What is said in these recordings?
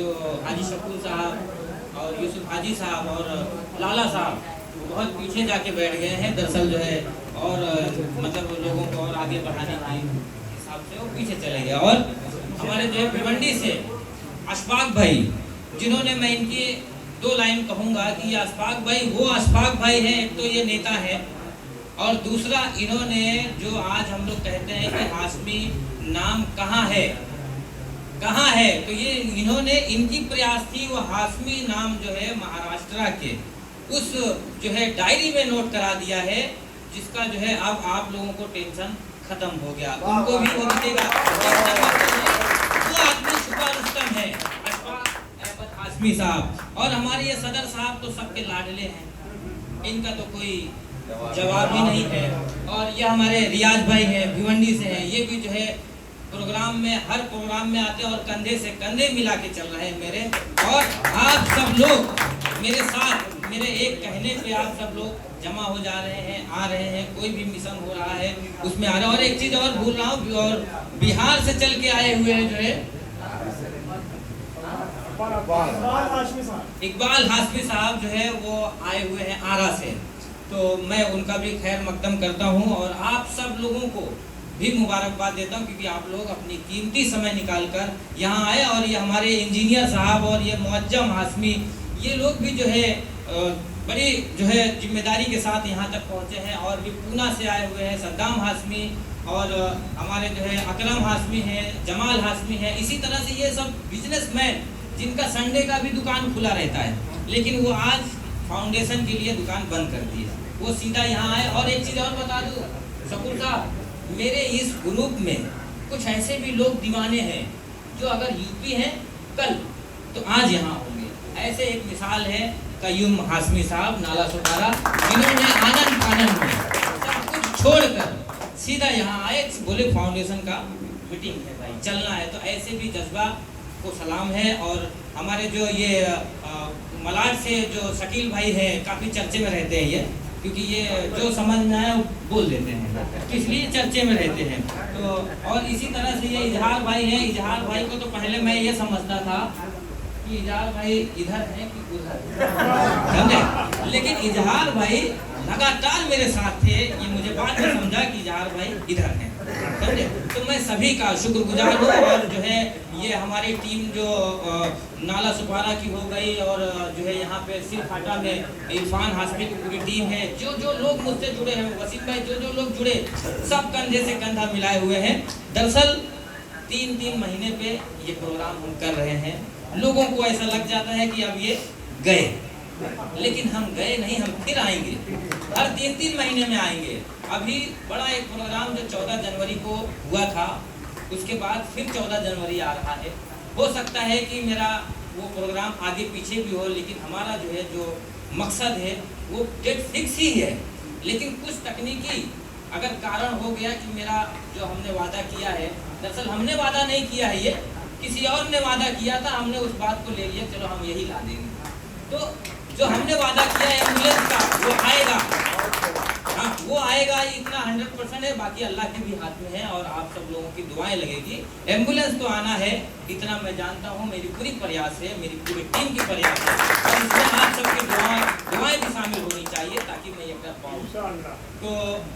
जो हाजी शकूर साहब और यूसुफ हाजी साहब और लाला साहब बहुत पीछे जाके बैठ गए हैं दरअसल जो है, और मतलब लोगों को और आगे बढ़ाने के हिसाब से वो पीछे चले गए। और हमारे जो है भिवंडी से अशफाक भाई, जिन्होंने, मैं इनकी दो लाइन कहूँगा कि ये अशफाक भाई वो अशफाक भाई हैं, एक तो ये नेता है और दूसरा इन्होंने जो आज हम लोग कहते हैं कि हाशमी नाम कहाँ है, तो ये इन्होंने, इनकी प्रयास थी वो हाशमी नाम जो है महाराष्ट्र के उस जो है डायरी में नोट करा दिया है, जिसका जो है अब आप लोगों को टेंशन खत्म हो गया, उनको भी वो दिखेगा। वो आदमी छुपा रुस्तम है अशफाक हाशमी साहब, और हमारे ये सदर साहब तो सबके लाडले हैं, इनका तो कोई जवाब ही नहीं है। और ये हमारे रियाज भाई हैं, भिवंडी से हैं, ये भी जो है प्रोग्राम में, हर प्रोग्राम में आते हैं और कंधे से कंधे मिला के चल रहे हैं मेरे। और आप सब लोग मेरे साथ, मेरे एक कहने पे आप सब लोग जमा हो जा रहे हैं, आ रहे हैं, कोई भी मिशन हो रहा है उसमें आ रहे हैं। और एक चीज और भूल रहा हूँ, और बिहार से चल के आए हुए हैं जो है इकबाल हाशमी साहब जो है वो आए हुए हैं आरा से, तो मैं उनका भी खैर मकदम करता हूँ और आप सब लोगों को भी मुबारकबाद देता हूँ, क्योंकि आप लोग अपनी कीमती समय निकाल कर यहाँ आए। और ये हमारे इंजीनियर साहब और ये मुअज्जम हाशमी, ये लोग भी जो है बड़ी जो है जिम्मेदारी के साथ यहाँ तक पहुँचे हैं। और भी पूना से आए हुए हैं सद्दाम हाशमी, और हमारे जो है अकरम हाशमी हैं, जमाल हाशमी हैं। इसी तरह से ये सब बिजनेसमैन जिनका संडे का भी दुकान खुला रहता है, लेकिन वो आज फाउंडेशन के लिए दुकान बंद कर दी है, वो सीधा यहाँ आए। और एक चीज़ और बता दूँ शकूर साहब, मेरे इस ग्रुप में कुछ ऐसे भी लोग दीवाने हैं जो अगर यूपी हैं कल तो आज यहाँ होंगे। ऐसे एक मिसाल है कयूम हाशमी साहब नाला सुपारा, जिन्होंने आनंद में सब कुछ छोड़कर सीधा यहाँ आए, बोले फाउंडेशन का मीटिंग है भाई, चलना है। तो ऐसे भी जज्बा को सलाम है। और हमारे जो ये मलाड से जो शकील भाई हैं, काफ़ी चर्चे में रहते हैं ये, क्योंकि ये जो समझ में आया वो बोल देते हैं, तो इसलिए चर्चे में रहते हैं। तो और इसी तरह से ये इजहार भाई हैं, इजहार भाई को तो पहले मैं ये समझता था कि इजहार भाई इधर हैं कि उधर, समझे, लेकिन इजहार भाई लगातार मेरे साथ थे, ये मुझे बाद में समझा कि इजहार भाई इधर हैं, समझे। तो मैं सभी का शुक्रगुजार हूँ। और जो है ये हमारी टीम जो नाला सुपारा की हो गई, और जो है यहाँ पे सिरफाटा में इरफान हाशमी की पूरी टीम है, जो जो लोग मुझसे जुड़े हैं, वसीम भाई, जो जो लोग जुड़े, सब कंधे से कंधा मिलाए हुए हैं। दरअसल 3-3 महीने पे ये प्रोग्राम हम कर रहे हैं। लोगों को ऐसा लग जाता है कि अब ये गए, लेकिन हम गए नहीं, हम फिर आएंगे, हर 3-3 महीने में आएंगे। अभी बड़ा एक प्रोग्राम जो 14 जनवरी को हुआ था, उसके बाद फिर 14 जनवरी आ रहा है। हो सकता है कि मेरा वो प्रोग्राम आगे पीछे भी हो, लेकिन हमारा जो है जो मकसद है वो डेट फिक्स ही है। लेकिन कुछ तकनीकी अगर कारण हो गया कि मेरा जो हमने वादा किया है, दरअसल हमने वादा नहीं किया है, ये किसी और ने वादा किया था, हमने उस बात को ले लिया, चलो हम यही ला देंगे। तो जो हमने वादा किया है एम्बुलेंस का, वो आएगा, हाँ वो आएगा, इतना 100% है। बाकी अल्लाह के भी हाथ में है और आप सब लोगों की दुआएं लगेगी। एम्बुलेंस तो आना है, इतना मैं जानता हूँ, मेरी पूरी प्रयास है, मेरी पूरी टीम की प्रयास है, और इसमें आप सबकी दुआएं भी शामिल होनी चाहिए ताकि मैं ये कर पाऊँ। तो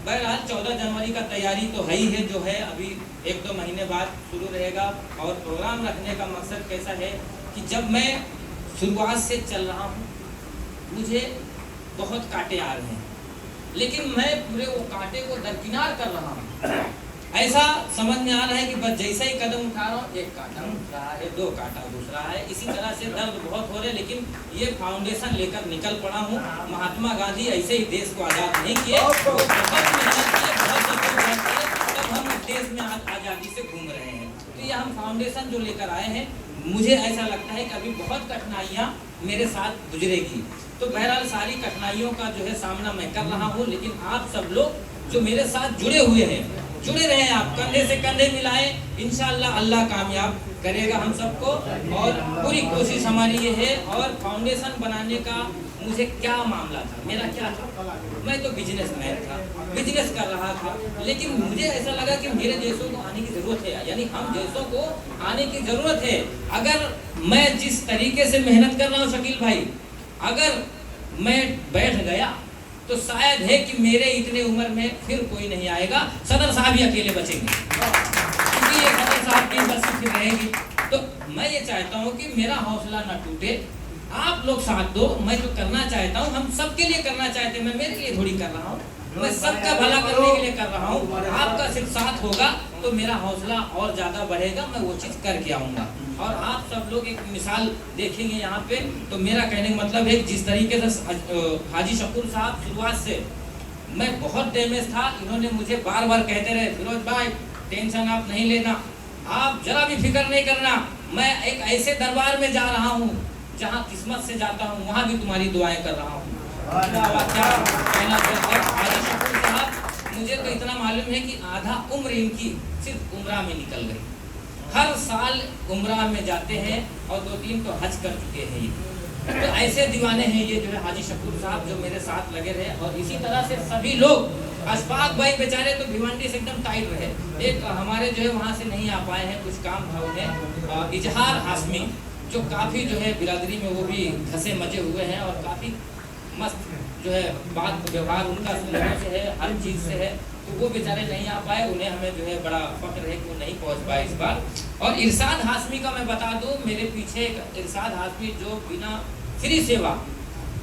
बहरहाल 14 जनवरी का तैयारी तो है ही है, जो है अभी 1-2 महीने बाद शुरू रहेगा। और प्रोग्राम रखने का मकसद कैसा है कि जब मैं शुरुआत से चल रहा हूँ, मुझे बहुत कांटे आ रहे हैं, लेकिन मैं पूरे वो कांटे को दरकिनार कर रहा हूँ। ऐसा समझ में आ रहा है कि बस जैसा ही कदम उठा रहा हूँ, एक कांटा उठ रहा है, 2 कांटा दूसरा है, इसी तरह से दर्द बहुत हो रहे। लेकिन ये फाउंडेशन लेकर निकल पड़ा हूँ। महात्मा गांधी ऐसे ही देश को आज़ाद नहीं किए, वो बहुत मेहनत किए, बहुत जद्दोजहद किए, तब हम इस देश में आज़ादी से घूम रहे हैं। तो ये हम फाउंडेशन जो लेकर आए हैं, मुझे ऐसा लगता है कि अभी बहुत कठिनाइयाँ मेरे साथ गुजरेगी। तो बहरहाल सारी कठिनाइयों का जो है सामना मैं कर रहा हूँ, लेकिन आप सब लोग जो मेरे साथ जुड़े हुए हैं, जुड़े रहें, आप कंधे से कंधे मिलाएं, इंशाअल्लाह अल्लाह कामयाब करेगा हम सबको। और पूरी कोशिश हमारी ये है। और फाउंडेशन बनाने का मुझे क्या मामला था, मेरा क्या था, मैं तो बिजनेसमैन था, बिजनेस कर रहा था, लेकिन मुझे ऐसा लगा कि मेरे जैसों को आने की ज़रूरत है, यानी हम जैसों को आने की ज़रूरत है। अगर मैं जिस तरीके से मेहनत कर रहा हूँ शकील भाई, अगर मैं बैठ गया तो शायद है कि मेरे इतने उम्र में फिर कोई नहीं आएगा, सदर साहब ही अकेले बचेंगे, क्योंकि ये सदर साहब की बस फिर रहेगी। तो मैं ये चाहता हूँ कि मेरा हौसला ना टूटे, आप लोग साथ दो। मैं जो करना चाहता हूँ हम सबके लिए करना चाहते हैं, मैं मेरे लिए थोड़ी कर रहा हूँ, मैं सबका भला करने के लिए कर रहा हूँ। आपका सिर्फ साथ होगा तो मेरा हौसला और ज़्यादा बढ़ेगा, मैं वो चीज़ करके आऊँगा। और आप सब लोग एक मिसाल देखेंगे यहाँ पे, तो मेरा कहने का मतलब है जिस तरीके से हाजी शकूर साहब शुरुआत से, मैं बहुत डैमेज था, इन्होंने मुझे बार बार कहते रहे फिरोज भाई टेंशन आप नहीं लेना, आप जरा भी फिक्र नहीं करना, मैं एक ऐसे दरबार में जा रहा हूँ जहाँ किस्मत से जाता हूँ, वहाँ भी तुम्हारी दुआएं कर रहा हूँ। क्या कहना है। और हाजी शकूर साहब, मुझे तो इतना मालूम है कि आधा उम्र इनकी सिर्फ उम्रा में निकल गई, हर साल उम्रा में जाते हैं और 2-3 तो हज कर चुके हैं ये। तो ऐसे दीवाने हैं ये जो है हाजी शकूर साहब, जो मेरे साथ लगे रहे। और इसी तरह से सभी लोग, अशफाक भाई बेचारे तो भिवंडी से एकदम टाइट रहे, एक हमारे जो है वहाँ से नहीं आ पाए हैं, कुछ काम था उन्हें। इजहार हाशमी जो काफ़ी जो है बिरादरी में वो भी घसे मजे हुए हैं और काफ़ी मस्त जो है बात व्यवहार उनका लोगों से है, हर चीज़ से है, तो वो बेचारे नहीं आ पाए, उन्हें हमें जो है बड़ा फक्र है कि वो नहीं पहुंच पाए इस बार। और इरशाद हाशमी का मैं बता दूं, मेरे पीछे इरशाद हाशमी जो बिना फ्री सेवा,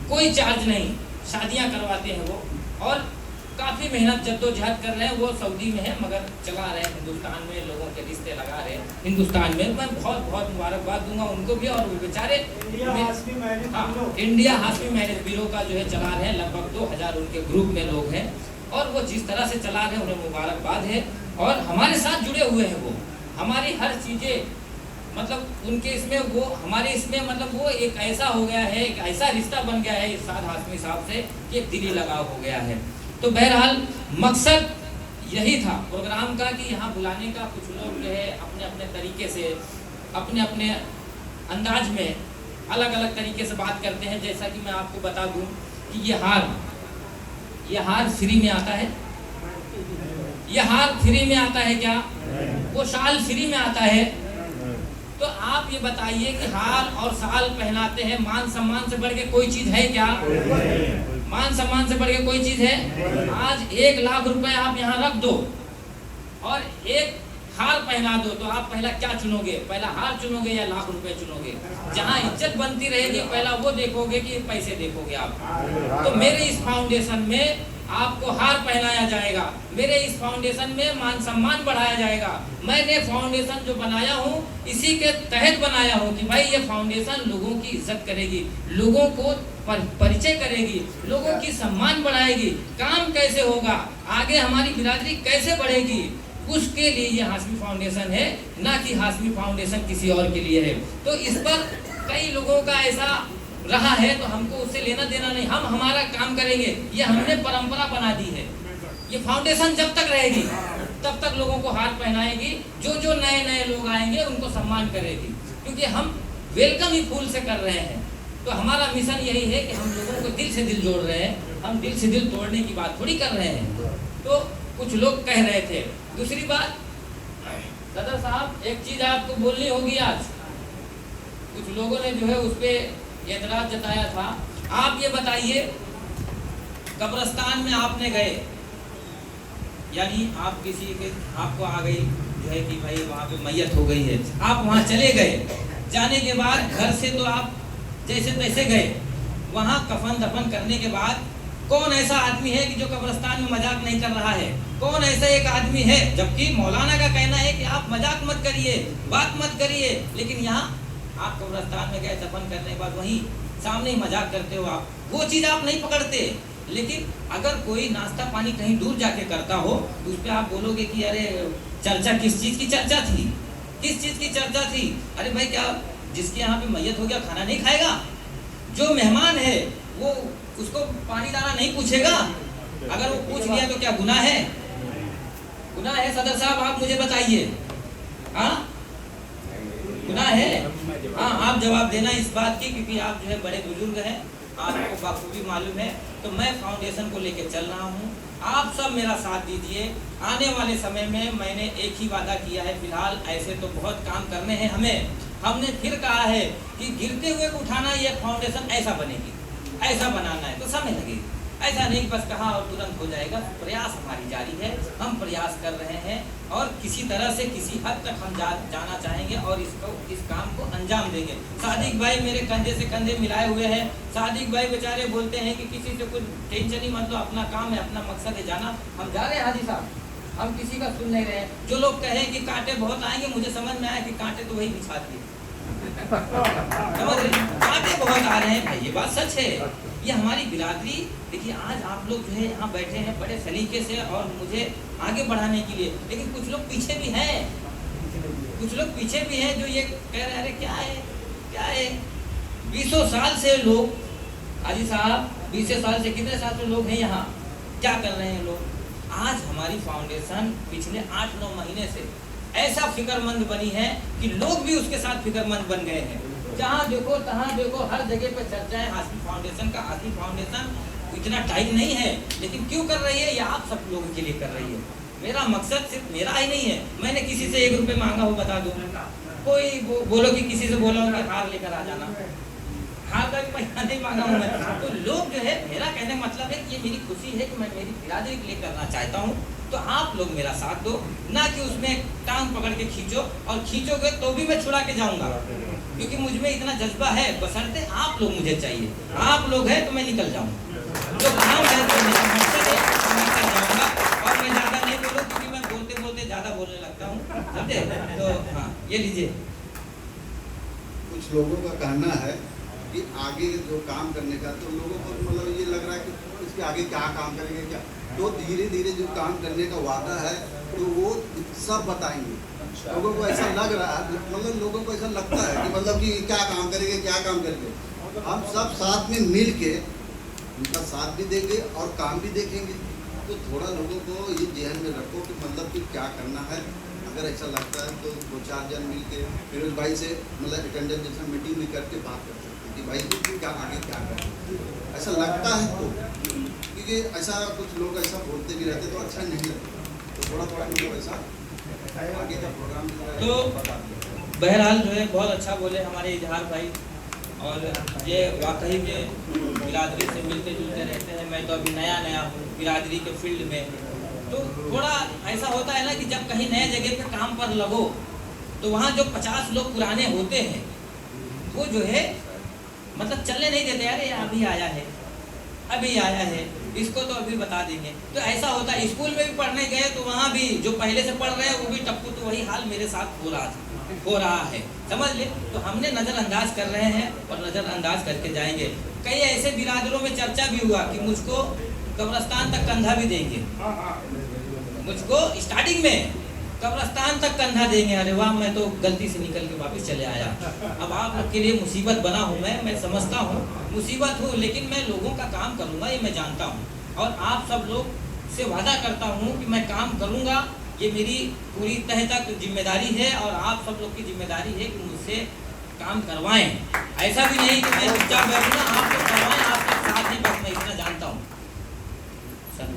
कोई चार्ज नहीं, शादियां करवाते हैं वो, और काफ़ी मेहनत जद्दोजहद कर रहे हैं। वो सऊदी में है मगर चला रहे हैं हिंदुस्तान में, लोगों के रिश्ते लगा रहे हैं हिंदुस्तान में। मैं बहुत बहुत मुबारकबाद दूंगा उनको भी। और वो बेचारे इंडिया हाशमी मैरिज ब्यूरो का जो है चला रहे हैं, लगभग 2000 उनके ग्रुप में लोग हैं, और वो जिस तरह से चला रहे हैं उन्हें मुबारकबाद है। और हमारे साथ जुड़े हुए हैं वो, हमारी हर चीज़ें मतलब उनके इसमें, वो हमारे इसमें मतलब वो एक ऐसा हो गया है, एक ऐसा रिश्ता बन गया है इरशाद हाशमी साहब से कि एक दिली लगाव हो गया है। तो बहरहाल मकसद यही था प्रोग्राम का कि यहाँ बुलाने का। कुछ लोग जो है अपने अपने तरीके से, अपने अपने अंदाज में अलग अलग तरीके से बात करते हैं। जैसा कि मैं आपको बता दूं कि ये हार फ्री में आता है, ये हार फ्री में आता है क्या? वो शाल फ्री में आता है। तो आप ये बताइए कि हार और शाल पहनाते हैं, मान सम्मान से बढ़ के कोई चीज़ है क्या? मान सम्मान से बढ़ के कोई चीज़ है? आज 1 लाख रुपए आप यहाँ रख दो और एक हार पहना दो, तो आप पहला क्या चुनोगे? पहला हार चुनोगे या लाख रुपए चुनोगे? जहाँ इज्जत बनती रहेगी पहला वो देखोगे कि पैसे देखोगे आप। तो मेरे इस फाउंडेशन में आपको हार पहनाया जाएगा, मेरे इस फाउंडेशन में मान सम्मान बढ़ाया जाएगा। मैंने फाउंडेशन जो बनाया हूँ इसी के तहत बनाया हूँ कि भाई ये फाउंडेशन लोगों की इज्जत करेगी, लोगों को परिचय करेगी, लोगों की सम्मान बढ़ाएगी। काम कैसे होगा, आगे हमारी बिरादरी कैसे बढ़ेगी, उसके लिए ये हाशमी फाउंडेशन है, ना कि हाशमी फाउंडेशन किसी और के लिए है। तो इस पर कई लोगों का ऐसा रहा है, तो हमको उससे लेना देना नहीं, हम हमारा काम करेंगे। ये हमने परंपरा बना दी है। ये फाउंडेशन जब तक रहेगी तब तक लोगों को हार पहनाएगी, जो नए नए लोग आएंगे उनको सम्मान करेगी, क्योंकि हम वेलकम ही फूल से कर रहे हैं। तो हमारा मिशन यही है कि हम लोगों को दिल से दिल जोड़ रहे हैं, हम दिल से दिल तोड़ने की बात थोड़ी कर रहे हैं। तो कुछ लोग कह रहे थे। दूसरी बात, सदर साहब एक चीज़ आपको बोलनी होगी आज, कुछ लोगों ने जो है उस पर एतराज जताया था। आप ये बताइए, कब्रिस्तान में आपने गए, यानी आप किसी के आपको आ गई जो है कि भाई वहाँ पे मैयत हो गई है, आप वहाँ चले गए, जाने के बाद घर से तो आप जैसे तैसे गए, वहाँ कफन दफन करने के बाद कौन ऐसा आदमी है कि जो कब्रिस्तान में मजाक नहीं कर रहा है? कौन ऐसा एक आदमी है? जबकि मौलाना का कहना है कि आप मजाक मत करिए, बात मत करिए, लेकिन यहाँ आप कब्रिस्तान में गए, दफन करने के बाद वहीं सामने ही मजाक करते हो आप, वो चीज़ आप नहीं पकड़ते। लेकिन अगर कोई नाश्ता पानी कहीं दूर जाके करता हो तो उस पर आप बोलोगे कि अरे चर्चा किस चीज़ की चर्चा थी, किस चीज़ की चर्चा थी? अरे भाई क्या जिसके यहाँ पे मैयत हो गया खाना नहीं खाएगा? जो मेहमान है वो उसको पानी दाना नहीं पूछेगा? अगर वो पूछ लिया तो क्या गुनाह है? गुनाह है सदर साहब, आप मुझे बताइए। हाँ गुनाह है? हाँ आप जवाब देना इस बात की, क्योंकि आप जो है बड़े बुजुर्ग हैं, आपको बाखूबी मालूम है। तो मैं फाउंडेशन को लेकर चल रहा हूँ, आप सब मेरा साथ दीजिए। आने वाले समय में मैंने एक ही वादा किया है, फिलहाल ऐसे तो बहुत काम करने हैं हमें, हमने फिर कहा है कि गिरते हुए को उठाना, ये फाउंडेशन ऐसा बनेगी, ऐसा बनाना है तो समय लगेगी, ऐसा नहीं बस कहा और तुरंत हो जाएगा। प्रयास हमारी जारी है, हम प्रयास कर रहे हैं और किसी तरह से किसी हद तक हम जाना चाहेंगे और इस काम को अंजाम देंगे। सादिक भाई मेरे कंधे से कंधे मिलाए हुए हैं। सादिक भाई बेचारे बोलते हैं कि किसी से कुछ टेंशन ही मत लो, अपना काम है, अपना मकसद है जाना। हम जा रहे हैं हाजी साहब, हम किसी का सुन नहीं रहे हैं। जो लोग कहें कि कांटे बहुत आएंगे, मुझे समझ में आया कि कांटे तो वही बिछाती है। समझ रहे, कांटे बहुत आ रहे हैं भाई, ये बात सच है। ये हमारी बिरादरी, देखिए आज आप लोग जो है यहाँ बैठे हैं बड़े सलीके से और मुझे आगे बढ़ाने के लिए, लेकिन कुछ लोग पीछे भी हैं, कुछ लोग पीछे भी हैं जो ये कह रहे हैं अरे क्या है क्या है। 20 साल से लोग, हाजी साहब 20 साल से, कितने साल से लोग हैं यहाँ, क्या कर रहे हैं लोग। आज हमारी फाउंडेशन पिछले 8-9 महीने से ऐसा फिक्रमंद बनी है कि लोग भी उसके साथ फिक्रमंद बन गए हैं। जहाँ देखो तहाँ देखो, हर जगह पे चर्चा है हासिल फाउंडेशन का। हासिल फाउंडेशन इतना टाइम नहीं है, लेकिन क्यों कर रही है, ये आप सब लोगों के लिए कर रही है। मेरा मकसद सिर्फ मेरा ही नहीं है, मैंने किसी से 1 रुपये मांगा हो बता दो, कोई बोलो कि किसी से बोला हो कि हार लेकर आ जाना, हार का भी पैसा नहीं मांगा हूँ मैं। तो लोग जो है, मेरा कहने का मतलब है कि ये मेरी खुशी है कि मैं मेरी बिरादरी के लिए करना चाहता हूँ, तो आप लोग मेरा साथ दो, ना कि उसमें टांग पकड़ के खींचो, और खींचोगे तो भी मैं छुड़ा के जाऊंगा, क्योंकि मुझ में इतना जज्बा है। बशर्ते आप लोग मुझे चाहिए, आप लोग हैं तो मैं निकल जाऊंगा, जो काम है तो मेरा मकसद है तो मैं निकल जाऊंगा। और मैं ज़्यादा नहीं बोलूँ क्योंकि मैं बोलते बोलते ज़्यादा बोलने लगता हूँ, समझे। तो हाँ, ये लीजिए। कुछ लोगों का कहना है कि आगे जो काम करने का, तो लोगों को मतलब ये लग रहा है कि इसके आगे क्या काम करेंगे, क्या, तो धीरे धीरे जो काम करने का वादा है तो वो सब बताएंगे। लोगों को ऐसा लग रहा है, मतलब लोगों को ऐसा लगता है कि मतलब कि क्या काम करेंगे, क्या काम करेंगे। हम सब साथ में मिल के उनका साथ भी देंगे और काम भी देखेंगे। तो थोड़ा लोगों को ये ध्यान में रखो कि मतलब कि क्या करना है। अगर ऐसा लगता है तो 2-4 जन मिल के फिरोज भाई से मतलब अटेंडेंस जैसा मीटिंग भी करके बात कर सकते हैं कि भाई क्या आगे क्या करें। ऐसा लगता है तो, क्योंकि ऐसा कुछ लोग ऐसा बोलते भी रहते तो अच्छा नहीं लगता, तो थोड़ा थोड़ा मतलब ऐसा आगे का प्रोग्राम तो बहरहाल जो है बहुत अच्छा बोले हमारे इजहार भाई, और ये वाकई में बिरादरी से मिलते जुलते रहते हैं। मैं तो अभी नया हूँ बिरादरी के फील्ड में, तो थोड़ा ऐसा होता है ना कि जब कहीं नए जगह पे काम पर लगो तो वहाँ जो 50 लोग पुराने होते हैं वो जो है मतलब चलने नहीं देते, अरे अभी आया है, अभी आया है, इसको तो अभी बता देंगे। तो ऐसा होता है, स्कूल में भी पढ़ने गए तो वहाँ भी जो पहले से पढ़ रहे हैं वो भी टप्पू, तो वही हाल मेरे साथ हो रहा है, समझ ले। तो हमने नज़रअंदाज कर रहे हैं और नज़रअंदाज करके जाएंगे। कई ऐसे बिरादरों में चर्चा भी हुआ कि मुझको कब्रस्तान तक कंधा भी देंगे, मुझको स्टार्टिंग में कब्रस्तान तक कंधा देंगे। अरे वाह, मैं तो गलती से निकल के वापस चले आया। अब आप लोग के लिए मुसीबत बना हूँ मैं समझता हूँ मुसीबत हूँ, लेकिन मैं लोगों का काम करूँगा ये मैं जानता हूँ, और आप सब लोग से वादा करता हूँ कि मैं काम करूँगा। ये मेरी पूरी तह तक जिम्मेदारी है और आप सब लोग की जिम्मेदारी है कि मुझसे काम करवाएं। ऐसा भी नहीं कि मैं चुपचाप बैठूँगा, आप लोग करवाएं, आपके साथ ही बस मैं इतना जानता हूँ।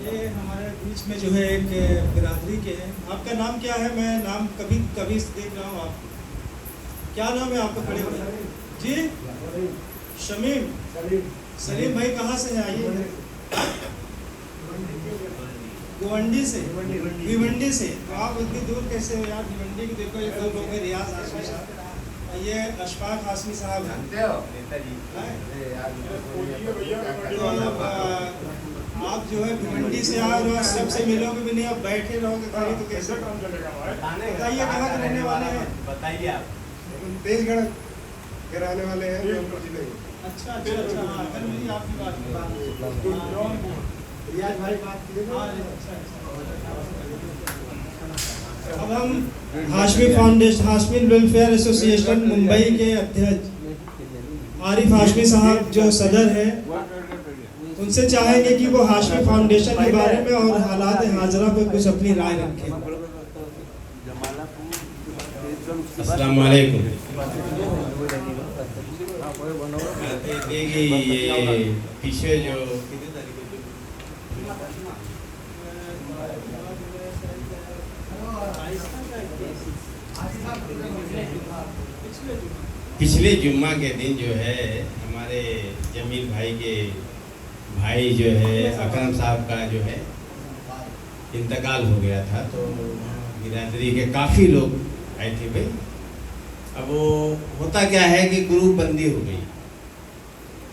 ये हमारे बीच में जो है एक बिरादरी के हैं। आपका नाम क्या है? मैं नाम कभी देख रहा हूँ। आप क्या नाम है आपका? खड़े हुए जी। शमीम सलीम भाई कहाँ से हैं? आइए। भिवंडी से। भिवंडी से तो आप इतनी दूर कैसे हो यार? भिवंडी की देखो ये 2 लोग हैं, रियाज हाशमी साहब, ये अशफाक हाशमी साहब हैं। आप जो है भिवंडी से आए और सबसे मिलोगे भी नहीं, आप बैठे रहोगे खाली तो कैसे काम चलेगा? बताइए कहाँ के रहने वाले हैं? बताइए आप। तेजगढ़ के रहने वाले हैं। अच्छा अच्छा अच्छा, हाँ कल मेरी आपकी बात रियाज भाई बात किए। अब हम Hashmi foundation, Hashmi welfare association Mumbai के अध्यक्ष आरिफ हाशमी साहब जो सदर है, उनसे चाहेंगे कि वो हाशमी फाउंडेशन के बारे में और हालात हाजरा पर कुछ अपनी राय रखें। अस्सलाम वालेकुम। ये पीछे जो पिछले जुम्मा के दिन जो है हमारे जमील भाई के भाई जो है अकरम साहब का जो है इंतकाल हो गया था, तो बिरादरी के काफ़ी लोग आए थे भाई। अब वो होता क्या है कि ग्रुप बंदी हो गई।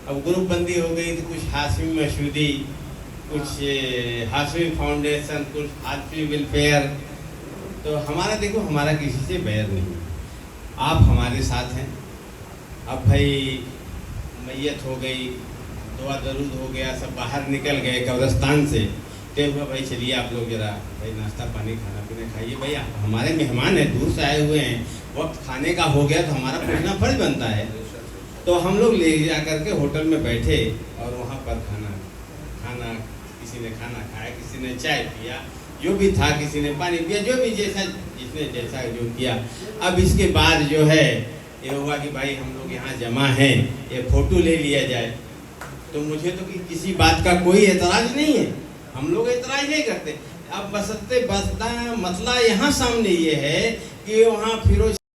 अब ग्रुप बंदी हो गई तो कुछ हाशमी मसूदी, कुछ हाशमी फाउंडेशन, कुछ हाशमी वेलफेयर। तो हमारा देखो, हमारा किसी से बैर नहीं, आप हमारे साथ हैं। अब भाई मैयत हो गई, दुआ दरूद हो गया, सब बाहर निकल गए कब्रिस्तान से, तो हुआ भाई चलिए आप लोग जरा भाई नाश्ता पानी खाना पीना खाइए। भाई आप हमारे मेहमान हैं, दूर से आए हुए हैं, वक्त खाने का हो गया तो हमारा पूछना फर्ज बनता है। तो हम लोग ले जा करके होटल में बैठे और वहाँ पर खाना किसी ने खाना खाया, किसी ने चाय पिया, जो भी था, किसी ने पानी पिया, जो भी जैसा जिसने जैसा जो किया। अब इसके बाद जो है ये हुआ कि भाई हम लोग यहाँ जमा हैं, ये फ़ोटो ले लिया जाए। तो मुझे तो किसी बात का कोई एतराज़ नहीं है, हम लोग एतराज़ नहीं करते। अब बसते बसता मसला यहाँ सामने ये है कि वहाँ फिरोज